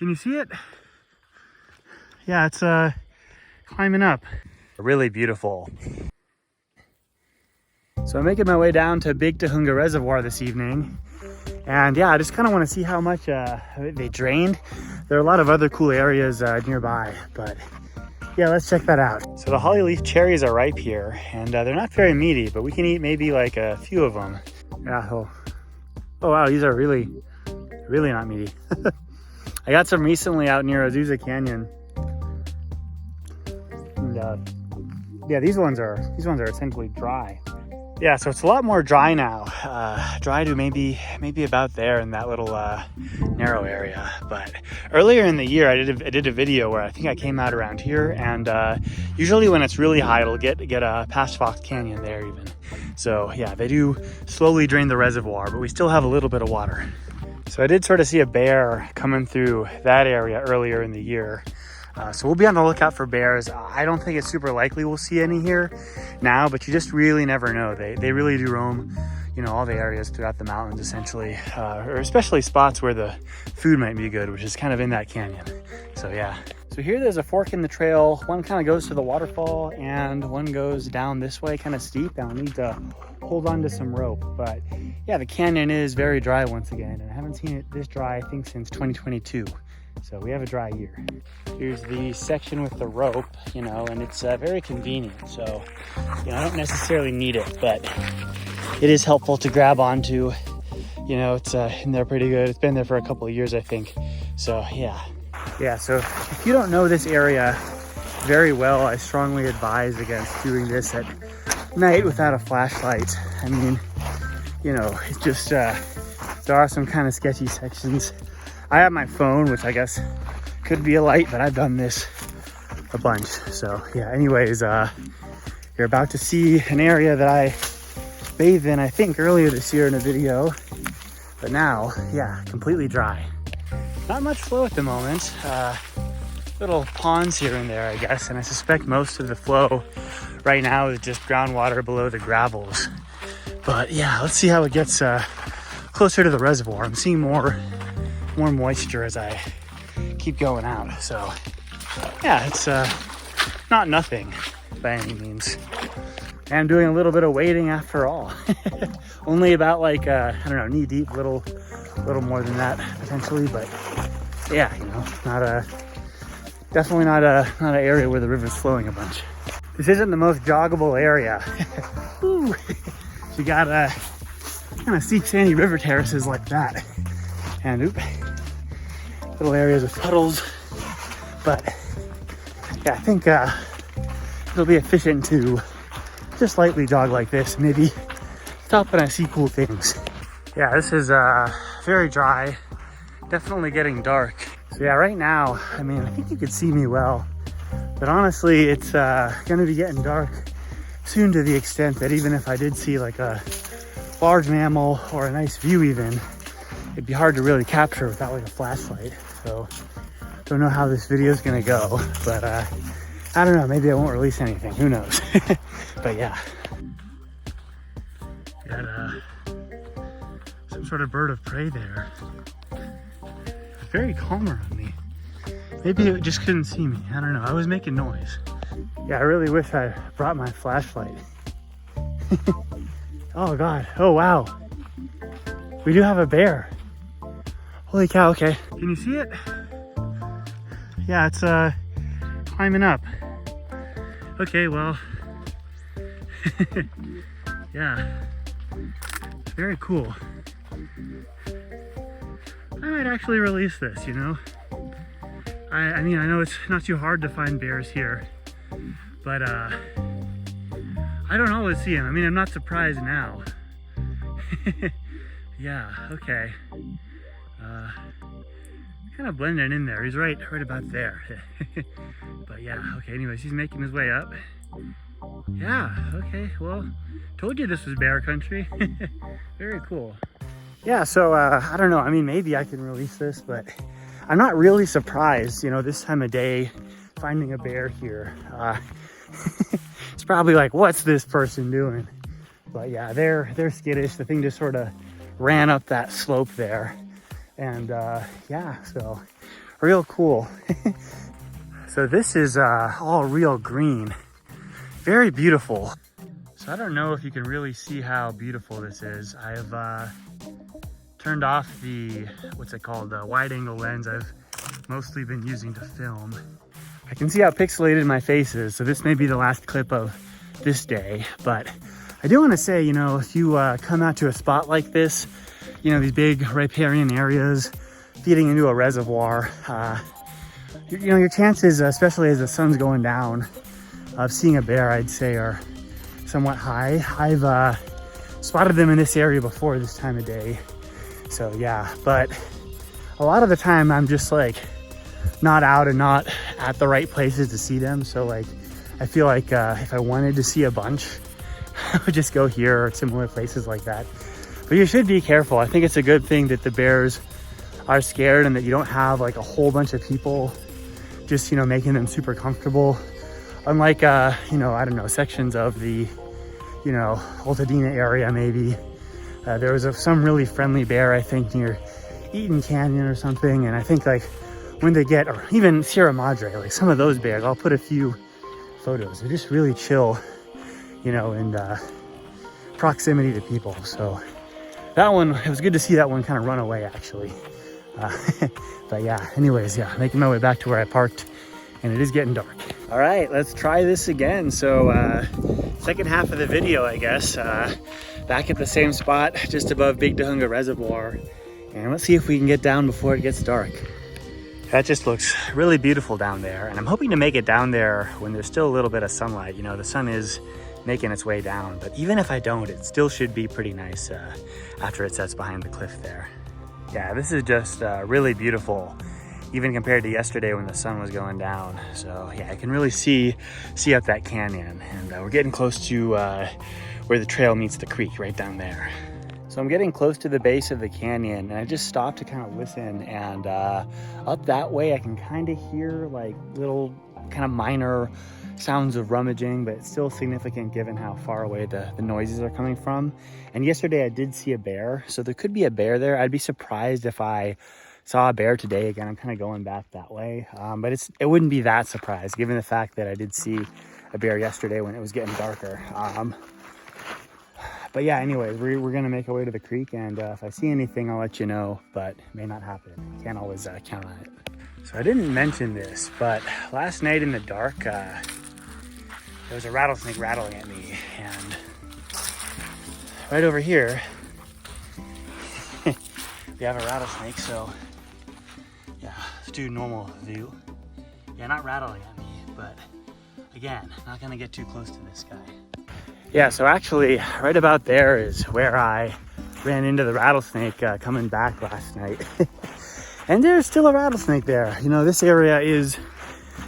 Can you see it? Yeah, it's climbing up. Really beautiful. So I'm making my way down to Big Tujunga Reservoir this evening. And yeah, I just kind of want to see how much they drained. There are a lot of other cool areas nearby, but yeah, let's check that out. So the holly leaf cherries are ripe here, and they're not very meaty, but we can eat maybe like a few of them. Yeah, oh wow, these are really not meaty. I got some recently out near Azusa Canyon. And yeah, these ones are essentially dry. Yeah, so it's a lot more dry now. Dry to maybe about there in that little narrow area. But earlier in the year, I did a video where I think I came out around here, and usually when it's really high, it'll get past Fox Canyon there even. So yeah, they do slowly drain the reservoir, but we still have a little bit of water. So I did sort of see a bear coming through that area earlier in the year. So we'll be on the lookout for bears. I don't think it's super likely we'll see any here now, but you just really never know. They really do roam, you know, all the areas throughout the mountains essentially, or especially spots where the food might be good, which is kind of in that canyon. So yeah. So here there's a fork in the trail. One kind of goes to the waterfall and one goes down this way, kind of steep, and I'll need to hold on to some rope. But yeah, the canyon is very dry once again, and I haven't seen it this dry, I think, since 2022. So we have a dry year. Here's the section with the rope, you know, and it's very convenient. So, you know, I don't necessarily need it, but it is helpful to grab onto. You know, it's in there pretty good. It's been there for a couple of years, I think. So yeah. Yeah, so if you don't know this area very well, I strongly advise against doing this at night without a flashlight. I mean, you know, it's just, there are some kind of sketchy sections. I have my phone, which I guess could be a light, but I've done this a bunch. So yeah, anyways, you're about to see an area that I bathed in, I think, earlier this year in a video. But now, yeah, completely dry. Not much flow at the moment. Little ponds here and there, I guess. And I suspect most of the flow right now is just groundwater below the gravels. But yeah, let's see how it gets closer to the reservoir. I'm seeing more moisture as I keep going out. So yeah, it's not nothing by any means. I'm doing a little bit of wading after all. Only about like I don't know, knee deep, little more than that potentially, but yeah, you know, definitely not an area where the river's flowing a bunch. This isn't the most joggable area. Woo. You gotta kind of seek sandy river terraces like that. And little areas with puddles, but yeah, I think it'll be efficient to just lightly jog like this, maybe stop when I see cool things. Yeah, this is very dry, definitely getting dark. So yeah, right now, I mean, I think you could see me well, but honestly, it's gonna be getting dark soon to the extent that even if I did see like a large mammal or a nice view even, it'd be hard to really capture without like a flashlight. So don't know how this video is gonna go, but I don't know, maybe I won't release anything, who knows. But yeah, got some sort of bird of prey there. It's very calm around me. Maybe it just couldn't see me, I don't know, I was making noise. Yeah, I really wish I brought my flashlight. Oh God, oh wow, we do have a bear. Holy cow, okay. Can you see it? Yeah, it's climbing up. Okay, well, yeah, it's very cool. I might actually release this, you know? I mean, I know it's not too hard to find bears here, but I don't always see them. I mean, I'm not surprised now. Yeah, okay. Kind of blending in there. He's right about there. But yeah, okay, anyways, he's making his way up. Yeah, okay, well, told you this was bear country. Very cool. Yeah, so I don't know, I mean, maybe I can release this, but I'm not really surprised, you know, this time of day, finding a bear here. It's probably like, what's this person doing? But yeah, they're skittish. The thing just sort of ran up that slope there. And yeah, so real cool. So this is all real green, very beautiful. So I don't know if you can really see how beautiful this is. I've turned off the, what's it called, the wide angle lens I've mostly been using to film. I can see how pixelated my face is, so this may be the last clip of this day, but I do want to say, you know, if you come out to a spot like this, you know, these big riparian areas feeding into a reservoir, you know, your chances, especially as the sun's going down, of seeing a bear, I'd say, are somewhat high. I've spotted them in this area before this time of day. So yeah, but a lot of the time I'm just like not out and not at the right places to see them. So like, I feel like if I wanted to see a bunch, I would just go here or similar places like that. But you should be careful. I think it's a good thing that the bears are scared and that you don't have like a whole bunch of people just, you know, making them super comfortable. Unlike, you know, I don't know, sections of the, you know, Altadena area maybe. There was some really friendly bear, I think, near Eaton Canyon or something. And I think like when they get, or even Sierra Madre, like some of those bears, I'll put a few photos. They're just really chill, you know, and proximity to people. So that one, it was good to see that one kind of run away actually. But yeah, anyways, yeah, making my way back to where I parked, and it is getting dark. All right, let's try this again. So second half of the video, I guess, back at the same spot just above Big Tujunga Reservoir, and let's see if we can get down before it gets dark. That just looks really beautiful down there, and I'm hoping to make it down there when there's still a little bit of sunlight. You know, the sun is making its way down, but even if I don't, it still should be pretty nice after it sets behind the cliff there. Yeah, this is just really beautiful, even compared to yesterday when the sun was going down. So yeah, I can really see up that canyon, and we're getting close to where the trail meets the creek right down there. So I'm getting close to the base of the canyon, and I just stopped to kind of listen, and up that way I can kind of hear like little kind of minor sounds of rummaging, but it's still significant given how far away the noises are coming from. And yesterday I did see a bear, so there could be a bear there. I'd be surprised if I saw a bear today. Again, I'm kind of going back that way, but it wouldn't be that surprised given the fact that I did see a bear yesterday when it was getting darker. But yeah, anyways, we're gonna make our way to the creek, and if I see anything, I'll let you know, but it may not happen. Can't always count on it. So I didn't mention this, but last night in the dark, there was a rattlesnake rattling at me, and right over here, we have a rattlesnake. So yeah, let's do normal view. Yeah, not rattling at me, but again, not gonna get too close to this guy. Yeah, so actually right about there is where I ran into the rattlesnake coming back last night. And there's still a rattlesnake there. You know, this area is,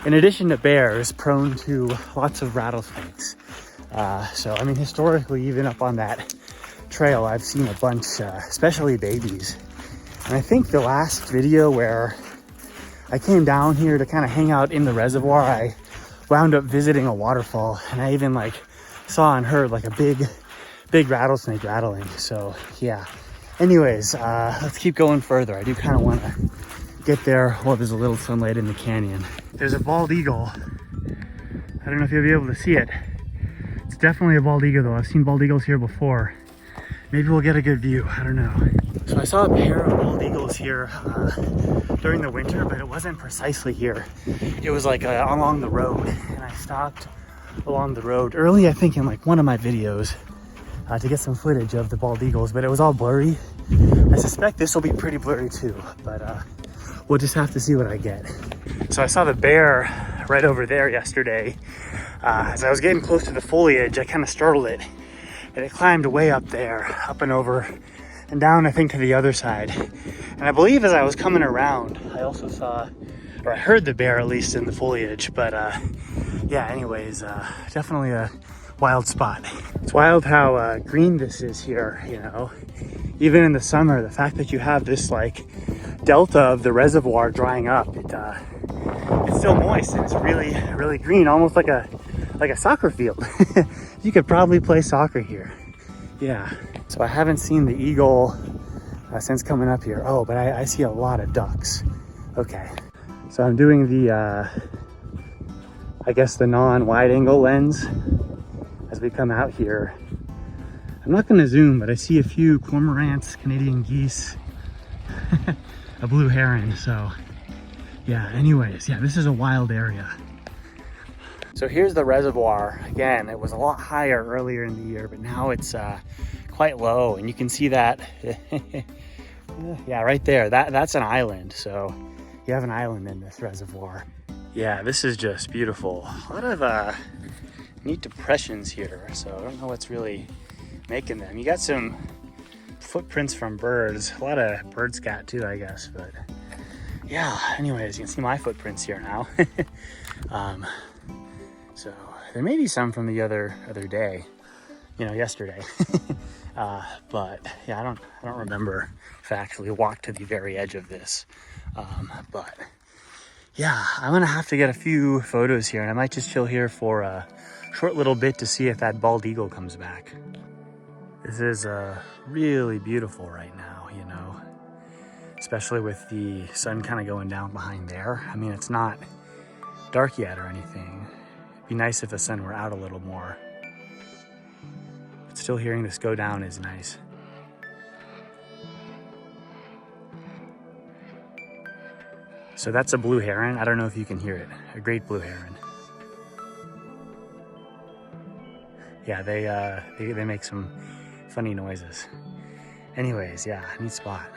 in addition to bears, prone to lots of rattlesnakes. So, I mean, historically, even up on that trail, I've seen a bunch, especially babies. And I think the last video where I came down here to kind of hang out in the reservoir, I wound up visiting a waterfall, and I even like saw and heard like a big rattlesnake rattling. So yeah, anyways, let's keep going further. I do kind of want to get there while there's a little sunlight in the canyon. There's a bald eagle. I don't know if you'll be able to see it. It's definitely a bald eagle though. I've seen bald eagles here before. Maybe we'll get a good view, I don't know. So I saw a pair of bald eagles here during the winter, but it wasn't precisely here. It was like along the road, and I stopped along the road early, I think in like one of my videos, to get some footage of the bald eagles, but it was all blurry. I suspect this will be pretty blurry too, but we'll just have to see what I get. So I saw the bear right over there yesterday. As I was getting close to the foliage, I kind of startled it, and it climbed way up there, up and over and down, I think, to the other side. And I believe as I was coming around, I also saw, or I heard the bear at least in the foliage. But yeah, anyways, definitely a wild spot. It's wild how green this is here, you know. Even in the summer, the fact that you have this like delta of the reservoir drying up, it's still moist, and it's really, really green, almost like a soccer field. You could probably play soccer here. Yeah. So I haven't seen the eagle since coming up here. Oh, but I see a lot of ducks. Okay. So I'm doing the, I guess the non-wide angle lens as we come out here. I'm not gonna zoom, but I see a few cormorants, Canadian geese, a blue heron. So yeah, anyways, yeah, this is a wild area. So here's the reservoir. Again, it was a lot higher earlier in the year, but now it's quite low, and you can see that. Yeah, right there, that's an island. So you have an island in this reservoir. Yeah, this is just beautiful. A lot of neat depressions here, so I don't know what's really making them. You got some footprints from birds, a lot of bird scat too, I guess, but yeah, anyways, you can see my footprints here now. So there may be some from the other day, you know, yesterday. But yeah, I don't remember if I actually walked to the very edge of this. But yeah, I'm gonna have to get a few photos here, and I might just chill here for a short little bit to see if that bald eagle comes back. This is really beautiful right now, you know, especially with the sun kind of going down behind there. I mean, it's not dark yet or anything. It'd be nice if the sun were out a little more. But still hearing this go down is nice. So that's a blue heron. I don't know if you can hear it. A great blue heron. Yeah, they make some funny noises. Anyways, yeah, neat spot.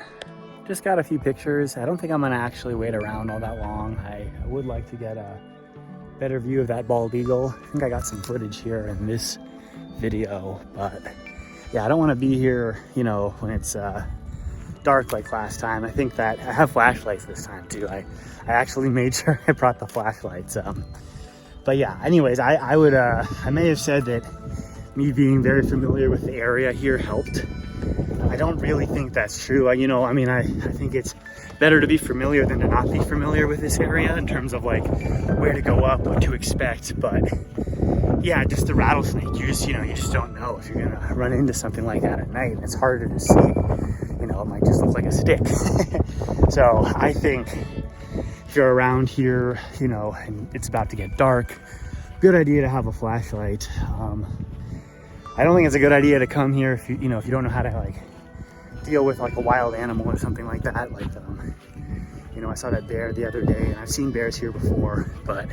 Just got a few pictures. I don't think I'm gonna actually wait around all that long. I would like to get a better view of that bald eagle. I think I got some footage here in this video, but yeah, I don't want to be here, you know, when it's dark like last time. I think that I have flashlights this time too. I actually made sure I brought the flashlights. But yeah, anyways, I may have said that me being very familiar with the area here helped. I don't really think that's true. You know, I mean, I think it's better to be familiar than to not be familiar with this area in terms of like where to go up, what to expect. But yeah, just the rattlesnake, you just don't know if you're gonna run into something like that at night. It's harder to see. You know, it might just look like a stick. So I think if you're around here, you know, and it's about to get dark, good idea to have a flashlight. I don't think it's a good idea to come here if you don't know how to like deal with like a wild animal or something like that. Like, you know, I saw that bear the other day, and I've seen bears here before. But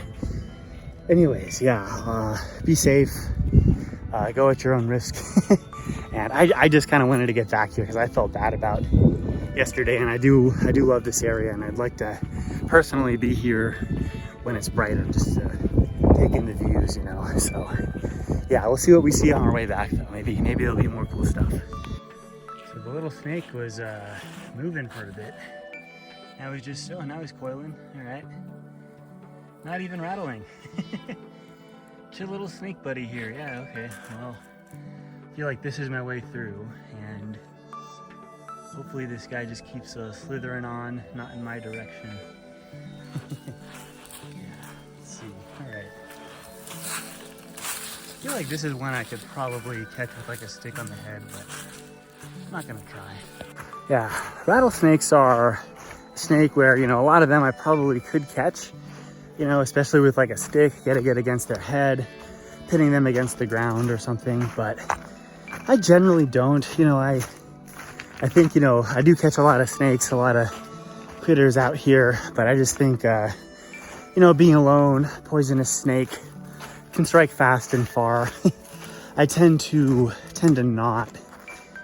anyways, yeah, be safe, go at your own risk. And I just kind of wanted to get back here because I felt bad about yesterday, and I do love this area, and I'd like to personally be here when it's brighter, just to take in the views, you know. So yeah, we'll see what we see on our way back though. Maybe there'll be more cool stuff. So the little snake was moving for a bit. Now he's just still, now he's coiling. All right, not even rattling. Chill little snake buddy here. Yeah, okay, well, I feel like this is my way through, and hopefully this guy just keeps slithering on, not in my direction. Yeah, let's see. All right. I feel like this is one I could probably catch with like a stick on the head, but I'm not gonna try. Yeah, rattlesnakes are a snake where, you know, a lot of them I probably could catch, you know, especially with like a stick, get against their head, pinning them against the ground or something, but I generally don't. You know, I think, you know, I do catch a lot of snakes, a lot of critters out here, but I just think, you know, being alone, poisonous snake can strike fast and far. I tend to not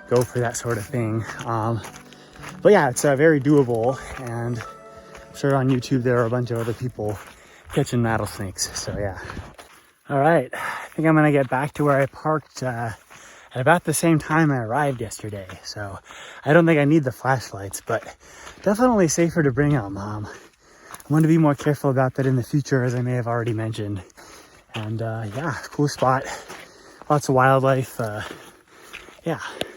go for that sort of thing. But yeah, it's very doable, and I'm sure on YouTube there are a bunch of other people catching rattlesnakes. So yeah. All right, I think I'm gonna get back to where I parked at about the same time I arrived yesterday. So I don't think I need the flashlights, but definitely safer to bring them. I'm going to be more careful about that in the future, as I may have already mentioned. And yeah, cool spot, lots of wildlife. Yeah.